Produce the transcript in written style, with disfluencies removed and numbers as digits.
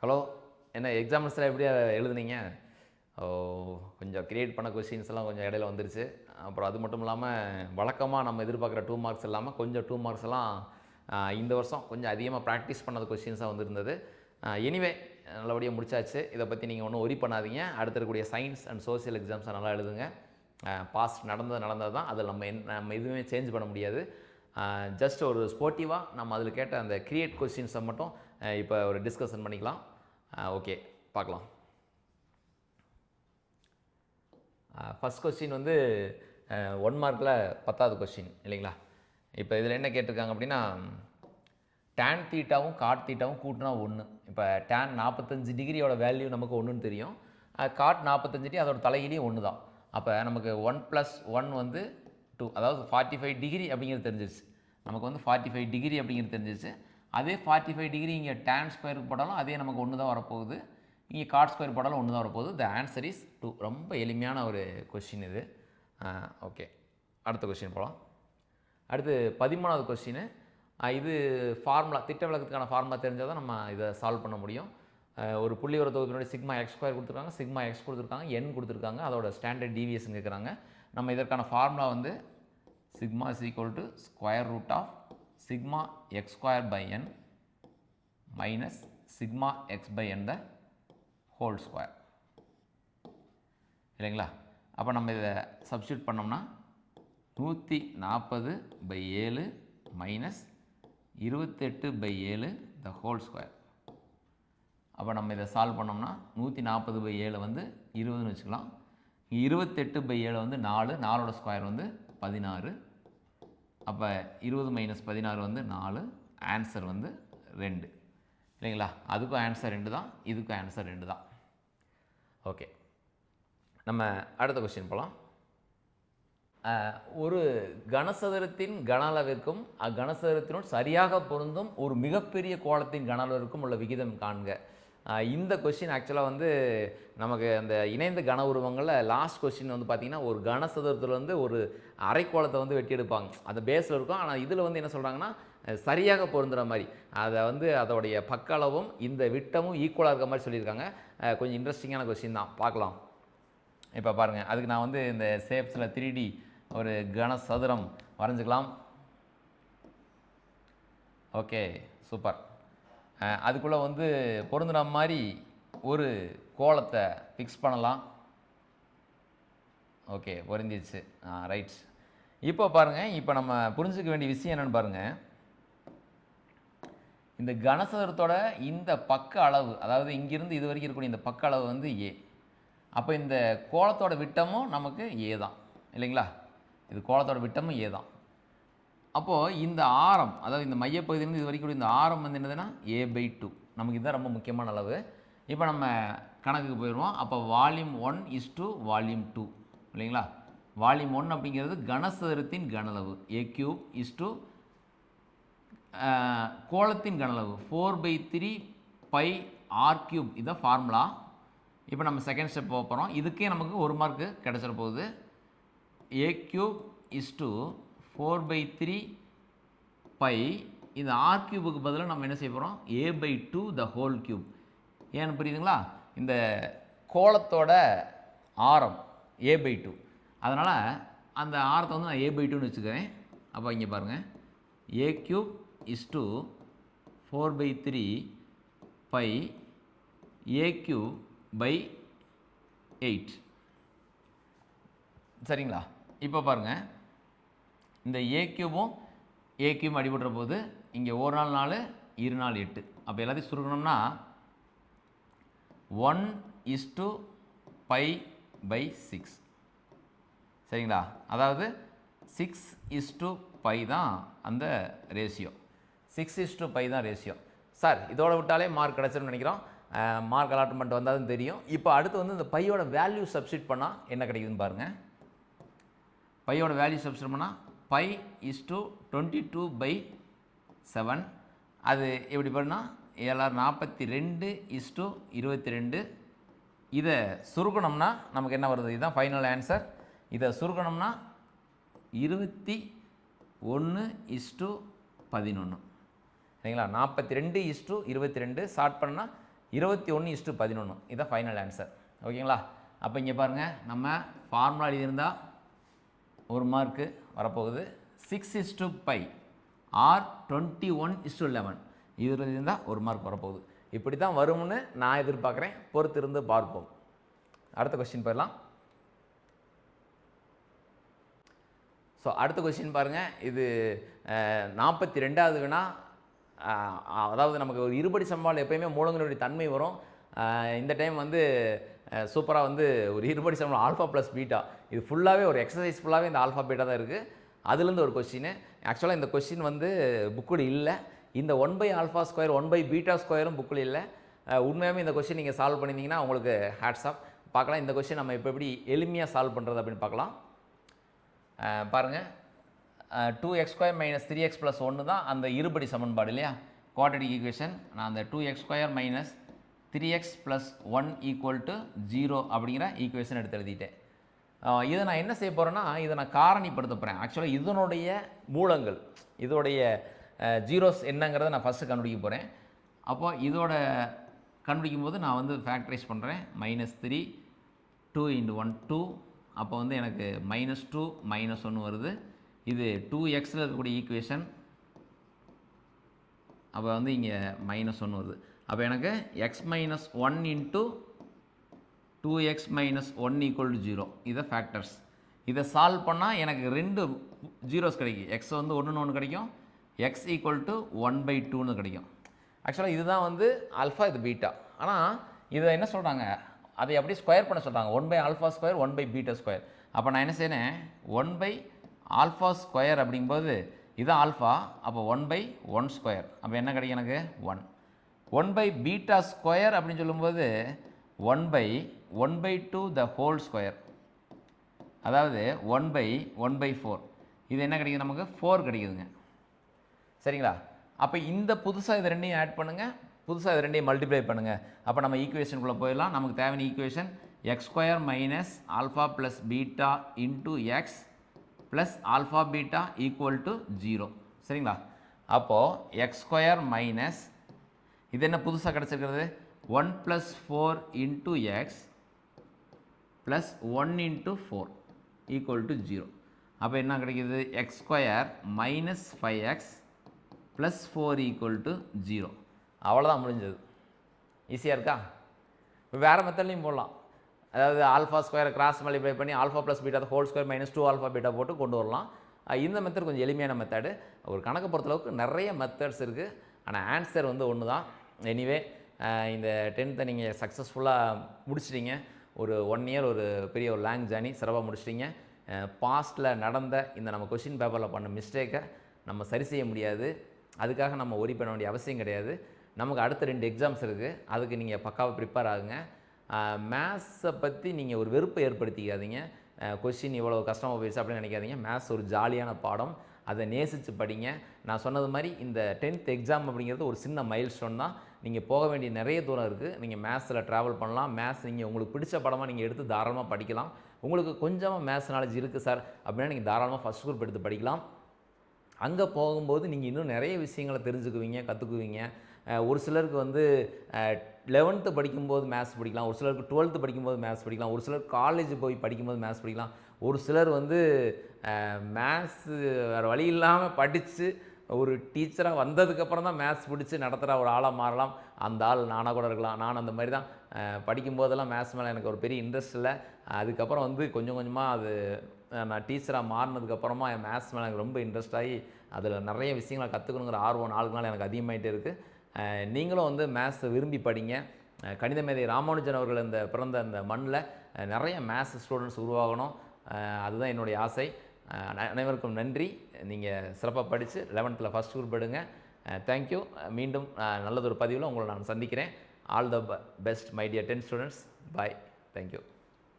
Hello, என்ன எக்ஸாம்ஸ்லாம் எப்படி எழுதுனீங்க? ஓ, கொஞ்சம் கிரியேட் பண்ண கொஸ்டின்ஸ்லாம் கொஞ்சம் இடையில வந்துருச்சு. அப்புறம் அது மட்டும் இல்லாமல் வழக்கமாக நம்ம எதிர்பார்க்குற 2 மார்க்ஸ் இல்லாமல் கொஞ்சம் 2 மார்க்ஸ்லாம் இந்த வருஷம் கொஞ்சம் அதிகமாக ப்ராக்டிஸ் பண்ணது கொஸ்டின்ஸாக வந்திருந்தது. எனிவே நல்லபடியாக முடிச்சாச்சு. இதை பற்றி நீங்கள் ஒன்றும் ஒரி பண்ணாதீங்க. அடுத்து இருக்கக்கூடிய சயின்ஸ் அண்ட் சோசியல் எக்ஸாம்ஸை நல்லா எழுதுங்க. பாஸ்ட் நடந்தது தான். அதில் நம்ம எதுவுமே சேஞ்ச் பண்ண முடியாது. ஜஸ்ட் ஒரு ஸ்போர்ட்டிவாக நம்ம அதில் கேட்ட அந்த கிரியேட் கொஸ்டின்ஸை மட்டும் இப்போ ஒரு டிஸ்கஷன் பண்ணிக்கலாம். ஓகே, பார்க்கலாம். ஃபஸ்ட் கொஸ்டின் வந்து 1 மார்க்கில் 10வது கொஸ்டின் இல்லைங்களா? இப்போ இதில் என்ன கேட்டிருக்காங்க அப்படின்னா, டேன் தீட்டாவும் காட் தீட்டாவும் கூட்டினா 1. இப்போ டேன் 45 டிகிரியோட வேல்யூ நமக்கு 1ன்னு தெரியும். காட் 45 டிகிரி அதோட தலையிலையும் 1 தான். அப்போ நமக்கு 1 + 1 வந்து 2, அதாவது 45 டிகிரி அப்படிங்கிறது தெரிஞ்சிருச்சு. நமக்கு வந்து 45 டிகிரி அப்படிங்கிறது தெரிஞ்சிருச்சு. அதே 45 டிகிரி இங்கே டேன் ஸ்கொயருக்கு போட்டாலும் அதே நமக்கு 1 தான் வரப்போகுது. இங்கே காட் ஸ்கொயர் போட்டாலும் 1 தான் வரப்போகுது. The answer is 2. ரொம்ப எளிமையான ஒரு கொஸ்டின் இது. ஓகே, அடுத்த கொஸ்டின் போகலாம். அடுத்து 13வது கொஸ்டின். இது ஃபார்முலா, திட்ட விளக்கத்துக்கான ஃபார்முலா தெரிஞ்சால் தான் நம்ம இதை சால்வ் பண்ண முடியும். ஒரு புள்ளிவர தொகுப்பினுடைய சிக்மா எக்ஸ் ஸ்கொயர் கொடுத்துருக்காங்க, சிக்மா எக்ஸ் கொடுத்துருக்காங்க, என் கொடுத்துருக்காங்க. அதோட ஸ்டாண்டர்ட் டீவியேஷன் கேட்குறாங்க. நம்ம இதற்கான ஃபார்முலா வந்து sigma is equal to square root of sigma X square by N minus sigma X by N the whole square இல்லைங்களா? அப்போ நம்ம இதை சப்ஸ்டியூட் பண்ணோம்னா 140/7 மைனஸ் 28/7 த ஹோல் ஸ்கொயர். அப்போ நம்ம இதை சால்வ் பண்ணோம்னா 140/7 வந்து 20ன்னு வச்சுக்கலாம். 28/7 வந்து 4, 4ஓட ஸ்கொயர் வந்து 16. அப்போ 20 - 16 வந்து 4. ஆன்சர் வந்து 2 இல்லைங்களா? அதுக்கும் ஆன்சர் 2 தான், இதுக்கும் ஆன்சர் 2 தான். ஓகே, நம்ம அடுத்த கொஸ்டின் போகலாம். ஒரு கனசதுரத்தின் கன அளவிற்கும் அக்கனசதுரத்தினுள் சரியாக பொருந்தும் ஒரு மிகப்பெரிய கோளத்தின் கன அளவிற்கும் உள்ள விகிதம் காண்க. இந்த கொஸ்டின் ஆக்சுவலாக வந்து நமக்கு அந்த இணைந்த கன உருவங்களில் லாஸ்ட் கொஸ்டின் வந்து பார்த்திங்கன்னா, ஒரு கனசதுரத்தில் வந்து ஒரு அரைக்கோளத்தை வந்து வெட்டி எடுப்பாங்க. அந்த பேஸில் இருக்கும். ஆனால் இதில் வந்து என்ன சொல்கிறாங்கன்னா, சரியாக பொருந்துகிற மாதிரி அதை வந்து அதோடைய பக்க அளவும் இந்த விட்டமும் ஈக்குவலாக இருக்க மாதிரி சொல்லியிருக்காங்க. கொஞ்சம் இன்ட்ரெஸ்டிங்கான கொஸ்டின் தான், பார்க்கலாம். இப்போ பாருங்கள், அதுக்கு நான் வந்து இந்த ஷேப்ஸில் 3D ஒரு கனசதுரம் வரைஞ்சிக்கலாம். Okay, super. அதுக்குள்ளே வந்து பொருந்துகிற மாதிரி ஒரு கோலத்தை ஃபிக்ஸ் பண்ணலாம். ஓகே, பொருந்திடுச்சு. ரைட். இப்போ பாருங்கள், இப்போ நம்ம புரிஞ்சுக்க வேண்டிய விஷயம் என்னென்னு பாருங்கள். இந்த கனசதுரத்தோட இந்த பக்க அளவு, அதாவது இங்கிருந்து இது வரைக்கும் இருக்கக்கூடிய இந்த பக்க அளவு வந்து A. அப்போ இந்த கோலத்தோட விட்டமும் நமக்கு A தான் இல்லைங்களா? இது கோலத்தோட விட்டமும் A தான். அப்போது இந்த ஆரம், அதாவது இந்த மையப்பகுதியிலேருந்து இது வரைக்கும் இந்த ஆரம் வந்து என்னதுன்னா A/2. நமக்கு இதுதான் ரொம்ப முக்கியமான அளவு. இப்போ நம்ம கணக்குக்கு போயிடுவோம். அப்போ வால்யூம் 1 வால்யூம் 2 இல்லைங்களா? வால்யூம் 1 அப்படிங்கிறது கனசதுரத்தின் கன அளவு, A³ கோலத்தின் கன அளவு 4/3 π r³ இதுதான் ஃபார்முலா. இப்போ நம்ம செகண்ட் ஸ்டெப் போக போகிறோம். இதுக்கே நமக்கு 1 மார்க்கு கிடச்சிட போகுது. A³ 4/3 π, இந்த r³ பதிலாக நம்ம என்ன செய்ய போகிறோம், A/2 த ஹோல் கியூப். ஏன்னு புரியுதுங்களா? இந்த கோலத்தோட ஆரம் A/2, அதனால் அந்த ஆரத்தை வந்து நான் A/2ன்னு வச்சுக்கிறேன். அப்போ இங்கே பாருங்கள், A³ 4/3 π A³/8 சரிங்களா? இப்போ பாருங்கள், இந்த A³ அடிபடுற போது இங்கே 1 நாள் 4, 2 நாள் 8. அப்போ எல்லாத்தையும் சுருக்கணும்னா 1:π/6 சரிங்களா? அதாவது 6:π தான் அந்த ரேஷியோ. 6:π தான் ரேஷியோ. சார், இதோட விட்டாலே மார்க் கிடச்சிருன்னு நினைக்கிறோம். மார்க் அலாட்மெண்ட் வந்தாலும் தெரியும். இப்போ அடுத்து வந்து இந்த பையோட வேல்யூ சப்ஸ்டிட் பண்ணால் என்ன கிடைக்குதுன்னு பாருங்கள். பையோட வேல்யூ சப்ஸ்டிட் பண்ணால் π=22/7. அது எப்படி பண்ணால் 742:22. இதை சுருக்கணும்னா நமக்கு என்ன வருது? இதுதான் ஃபைனல் ஆன்சர். இதை சுருக்கணும்னா 21:11 சரிங்களா? 42:22 ஷார்ட் பண்ணால் 21:11 இதுதான் ஃபைனல் ஆன்சர். ஓகேங்களா? அப்போ இங்கே பாருங்கள், நம்ம ஃபார்முலா எழுதியிருந்தால் 1 மார்க்கு வரப்போகுது. 6:π ஆர் 21:11 இதில் இருந்தால் 1 மார்க் வரப்போகுது. இப்படி தான் வரும்னு நான் எதிர்பார்க்குறேன். பொறுத்து இருந்து பார்ப்போம். அடுத்த கொஸ்டின் போயிடலாம். ஸோ அடுத்த கொஸ்டின் பாருங்கள். இது 42வது வினா. அதாவது நமக்கு ஒரு இருபடி சமன்பாடு எப்பயுமே மூலங்களுடைய தன்மை வரும். இந்த டைம் வந்து சூப்பராக வந்து ஒரு இருபடி சமன்பாடு ஆல்ஃபா ப்ளஸ் பீட்டா, இது ஃபுல்லாகவே ஒரு எக்ஸசைஸ் ஃபுல்லாகவே இந்த ஆல்ஃபா பீட்டா தான் இருக்குது. அதுலேருந்து ஒரு கொஸ்டின். ஆக்சுவலாக இந்த கொஸ்டின் வந்து புக்கில் இல்லை. இந்த 1/α², 1/β² புக்கில் இல்லை. உண்மையாகவே இந்த கொஸ்டின் நீங்கள் சால்வ் பண்ணியிருந்தீங்கன்னா உங்களுக்கு ஹேட்ஸ் ஆஃப். பார்க்கலாம் இந்த கொஸ்டின் நம்ம இப்போ எப்படி எளிமையாக சால்வ் பண்ணுறது அப்படின்னு பார்க்கலாம். பாருங்கள், 2x² - 3x + 1 தான் அந்த இருபடி சமன்பாடு இல்லையா, குவாட்ரடிக் ஈக்குவேஷன். நான் அந்த 2x² - 3x + 1 = 0 அப்படிங்கிற ஈக்குவேஷன் எடுத்து எழுதிட்டேன். இதை நான் என்ன செய்ய போகிறேன்னா, இதை நான் காரணிப்படுத்த போகிறேன். ஆக்சுவலாக இதனுடைய மூலங்கள், இதோடைய ஜீரோஸ் என்னங்கிறத நான் ஃபஸ்ட்டு கண்டுபிடிக்க போகிறேன். அப்போ இதோட கண்டுபிடிக்கும் போது நான் வந்து ஃபேக்டரைஸ் பண்ணுறேன். -3 2 × 1 2. அப்போ வந்து எனக்கு -2 -1 வருது. இது 2xல் இருக்கக்கூடிய ஈக்குவேஷன். அப்போ வந்து இங்கே -1 வருது. அப்போ எனக்கு x - 1 × 2x - 1 = 0. இதை ஃபேக்டர்ஸ். இதை சால்வ் பண்ணால் எனக்கு 2 ஜீரோஸ் கிடைக்கும். x வந்து 1ன்னு 1 கிடைக்கும், x = 1/2ன்னு கிடைக்கும். ஆக்சுவலாக இதுதான் வந்து ஆல்ஃபா, இது பீட்டா. ஆனால் இதை என்ன சொல்கிறாங்க, அதை அப்படியே ஸ்கொயர் பண்ண சொல்கிறாங்க. 1/α², 1/β². அப்போ நான் என்ன செய்யறேன், 1/α² அப்படிங்கும்போது இது ஆல்ஃபா, அப்போ 1/1². அப்போ என்ன கிடைக்கும் எனக்கு 1. 1/β² அப்படின்னு சொல்லும்போது 1/1/2², அதாவது 1/1/4. இது என்ன கிடைக்குது, நமக்கு 4 கிடைக்குதுங்க. சரிங்களா? அப்போ இந்த புதுசாக இது ரெண்டையும் ஆட் பண்ணுங்கள், புதுசாக இது ரெண்டையும் மல்டிப்ளை பண்ணுங்கள். அப்போ நம்ம ஈக்குவேஷனுக்குள்ளே போயிடலாம். நமக்கு தேவையான ஈக்குவேஷன் x² - α + β × x + α β = 0. சரிங்களா? அப்போது x² - இது என்ன புதுசாக கிடச்சிருக்கிறது, 1 + 4 × x + 1 × 4 = 0. அப்போ என்ன கிடைக்கிது, x² - 5x + 4 = 0. அவ்வளோதான், முடிஞ்சது. ஈஸியாக இருக்கா? இப்போ வேறு மெத்தட்லையும் போடலாம். அதாவது α² கிராஸ் மல்டிப்ளை பண்ணி α + β² - 2α β போட்டு கொண்டு வரலாம். இந்த மெத்தட் கொஞ்சம் எளிமையான மெத்தடு. ஒரு கணக்கு பொறுத்தளவுக்கு நிறைய மெத்தட்ஸ் இருக்குது. ஆனால் ஆன்சர் வந்து ஒன்று தான். எனிவே இந்த 10th நீங்கள் சக்ஸஸ்ஃபுல்லாக முடிச்சிட்டிங்க. ஒரு 1 இயர் ஒரு பெரிய ஒரு லாங் ஜேர்னி சிறப்பாக முடிச்சிட்டிங்க. பாஸ்ட்டில் நடந்த இந்த நம்ம கொஷின் பேப்பரில் பண்ண மிஸ்டேக்கை நம்ம சரி செய்ய முடியாது. அதுக்காக நம்ம ஒரி பண்ண வேண்டிய அவசியம் கிடையாது. நமக்கு அடுத்த 2 எக்ஸாம்ஸ் இருக்குது. அதுக்கு நீங்கள் பக்காவாக ப்ரிப்பேர் ஆகுங்க. மேத்ஸை பற்றி நீங்கள் ஒரு வெறுப்பை ஏற்படுத்திக்காதீங்க. கொஷின் இவ்வளோ கஷ்டமாக போயிடுச்சு அப்படின்னு நினைக்காதீங்க. மேத்ஸ் ஒரு ஜாலியான பாடம், அதை நேசித்து படிங்க. நான் சொன்னது மாதிரி இந்த 10th எக்ஸாம் அப்படிங்கிறது ஒரு சின்ன மைல் ஸ்டோன் தான். நீங்கள் போக வேண்டிய நிறைய தூரம் இருக்குது. நீங்கள் மேத்ஸில் ட்ராவல் பண்ணலாம். மேத்ஸ் நீங்கள் உங்களுக்கு பிடிச்ச படமாக நீங்கள் எடுத்து தாராளமாக படிக்கலாம். உங்களுக்கு கொஞ்சமாக மேத்ஸ் நாலேஜ் இருக்குது சார் அப்படின்னா நீங்கள் தாராளமாக ஃபஸ்ட் குரூப் எடுத்து படிக்கலாம். அங்கே போகும்போது நீங்கள் இன்னும் நிறைய விஷயங்களை தெரிஞ்சுக்குவீங்க, கற்றுக்குவீங்க. ஒரு சிலருக்கு வந்து 11th படிக்கும்போது மேத்ஸ் படிக்கலாம், ஒரு சிலருக்கு 12th படிக்கும்போது மேத்ஸ் படிக்கலாம், ஒரு சிலர் காலேஜ் போய் படிக்கும்போது மேத்ஸ் படிக்கலாம், ஒரு சிலர் வந்து மேத்ஸு வேறு வழி இல்லாமல் படித்து ஒரு டீச்சராக வந்ததுக்கப்புறம் தான் மேத்ஸ் பிடிச்சி நடத்துகிற ஒரு ஆளாக மாறலாம். அந்த ஆள் நானாக கூட இருக்கலாம். நான் அந்த மாதிரி தான் படிக்கும்போதெல்லாம் மேத்ஸ் மேலே எனக்கு ஒரு பெரிய இன்ட்ரெஸ்ட் இல்லை. அதுக்கப்புறம் வந்து கொஞ்சம் கொஞ்சமாக அது நான் டீச்சராக மாறினதுக்கப்புறமா என் மேத்ஸ் மேலே எனக்கு ரொம்ப இன்ட்ரெஸ்ட் ஆகி அதில் நிறைய விஷயங்களை கற்றுக்கணுங்கிற ஆர்வம் நாளுக்கு நாள் எனக்கு அதிகமாகிட்டே இருக்குது. நீங்களும் வந்து மேத்ஸை விரும்பி படிங்க. கணித மேதை ராமானுஜன் அவர்கள் இந்த பிறந்த அந்த மண்ணில் நிறைய மேத்ஸ் ஸ்டூடெண்ட்ஸ் உருவாகணும். அதுதான் என்னுடைய ஆசை. அனைவருக்கும் நன்றி. நீங்கள் சிறப்பாக படித்து 11th ஃபஸ்ட் குரூப் எடுங்க. தேங்க்யூ. மீண்டும் நல்லதொரு பதிவில் உங்களை நான் சந்திக்கிறேன். All the best my dear 10th students. Bye. Thank you.